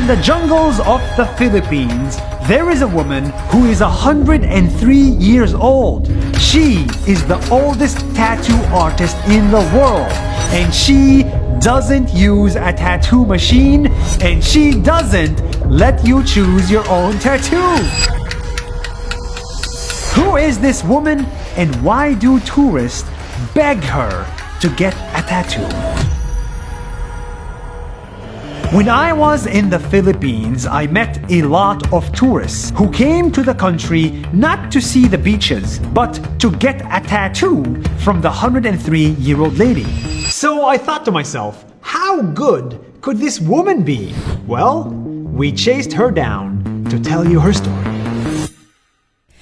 the jungles of the Philippines, there is a woman who is 103 years old. She is the oldest tattoo artist in the world, and she doesn't use a tattoo machine, and she doesn't let you choose your own tattoo. Who is this woman, and why do tourists beg her to get a tattoo? When I was in the Philippines, I met a lot of tourists who came to the country not to see the beaches, but to get a tattoo from the 103-year-old lady. So I thought to myself, how good could this woman be? Well, we chased her down to tell you her story.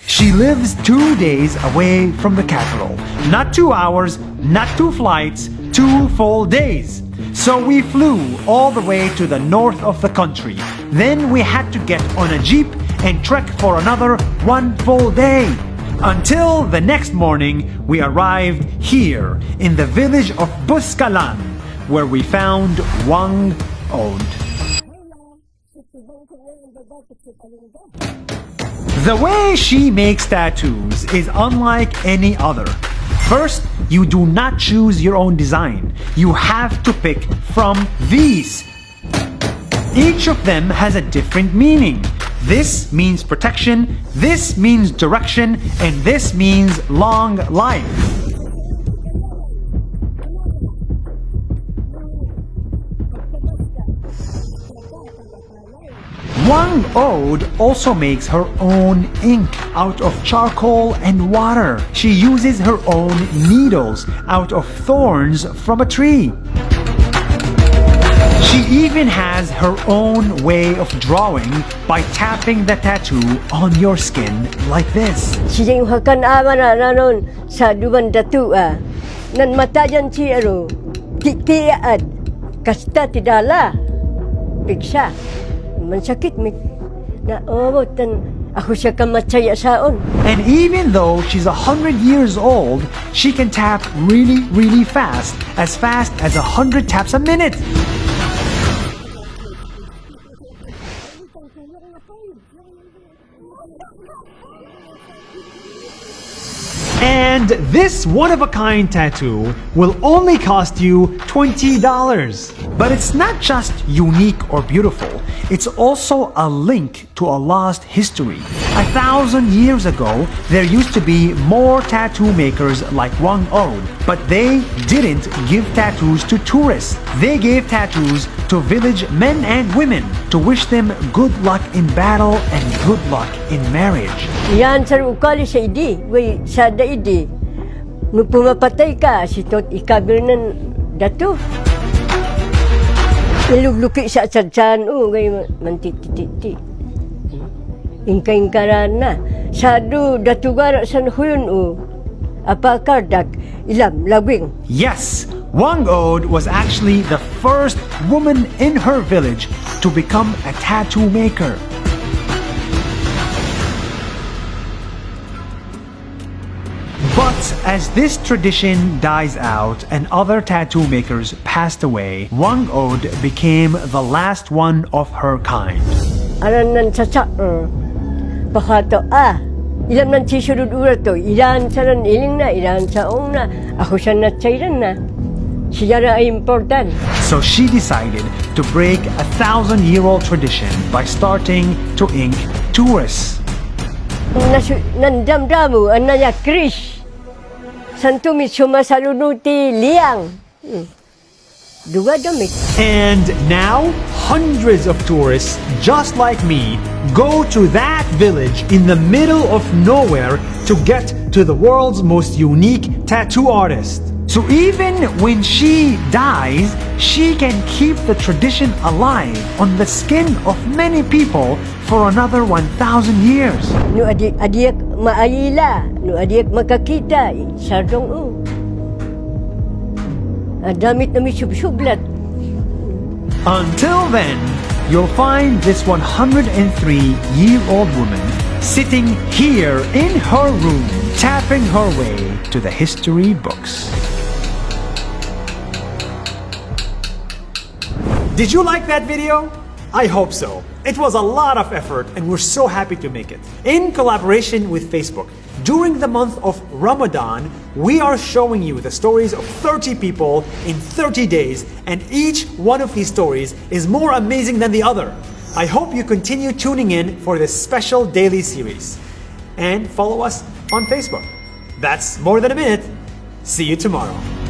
She lives 2 days away from the capital. Not 2 hours, not 2 flights, 2 full days. So we flew all the way to the north of the country. Then we had to get on a jeep and trek for another 1 full day. Until the next morning, we arrived here in the village of Boscalan, where we found wang-od. The way she makes tattoos is unlike any other. First, you do not choose your own design. You have to pick from these. Each of them has a different meaning. This means protection, this means direction, and this means long life. Wang-od also makes her own ink out of charcoal and water. She uses her own needles out of thorns from a tree. She even has her own way of drawing by tapping the tattoo on your skin like this. Siya yung hakan na nanon sa duman datu nan matayan si titiad kasta tidala pigsa mansakit mi na tan ako siya kamatsaya saon. And even though she's 100 years old, she can tap really fast as 100 taps a minute. And this one-of-a-kind tattoo will only cost you $20. But it's not just unique or beautiful, it's also a link to a lost history. 1,000 years ago, there used to be more tattoo makers like wang-od, but they didn't give tattoos to tourists. They gave tattoos to village men and women to wish them good luck in battle and good luck in marriage. Yan sa ukali sa idi, way sa daidi. Nung pumapatay ka, sitot ikabir ng datu. Ilugluki sa atsadsan, ngay mantititi. Ingka-ingkaran na. Sadu datugara san huyun apakardak ilam lawing. Yes, wang-od was actually the first woman in her village to become a tattoo maker. But as this tradition dies out and other tattoo makers passed away, wang-od became the last one of her kind. Aran nan sasak pakato ilam nan sisurud urato ilan sa nan iling na ilan sa ong na ako siya na tsayran na siya na ay important. So she decided to break 1,000-year-old tradition by starting to ink tourists. Nandamdamu anaya Krish Santumi sumasalunuti liang. Duga damit. And now, hundreds of tourists just like me go to that village in the middle of nowhere to get to the world's most unique tattoo artist. So even when she dies, she can keep the tradition alive on the skin of many people for another 1,000 years. No adiak maayila, no adiak makakita, sardong damit na misubsublat. Until then, you'll find this 103-year-old woman sitting here in her room, tapping her way to the history books. Did you like that video? I hope so. It was a lot of effort and we're so happy to make it. In collaboration with Facebook, during the month of Ramadan, we are showing you the stories of 30 people in 30 days, and each one of these stories is more amazing than the other. I hope you continue tuning in for this special daily series. And follow us on Facebook. That's more than a minute. See you tomorrow.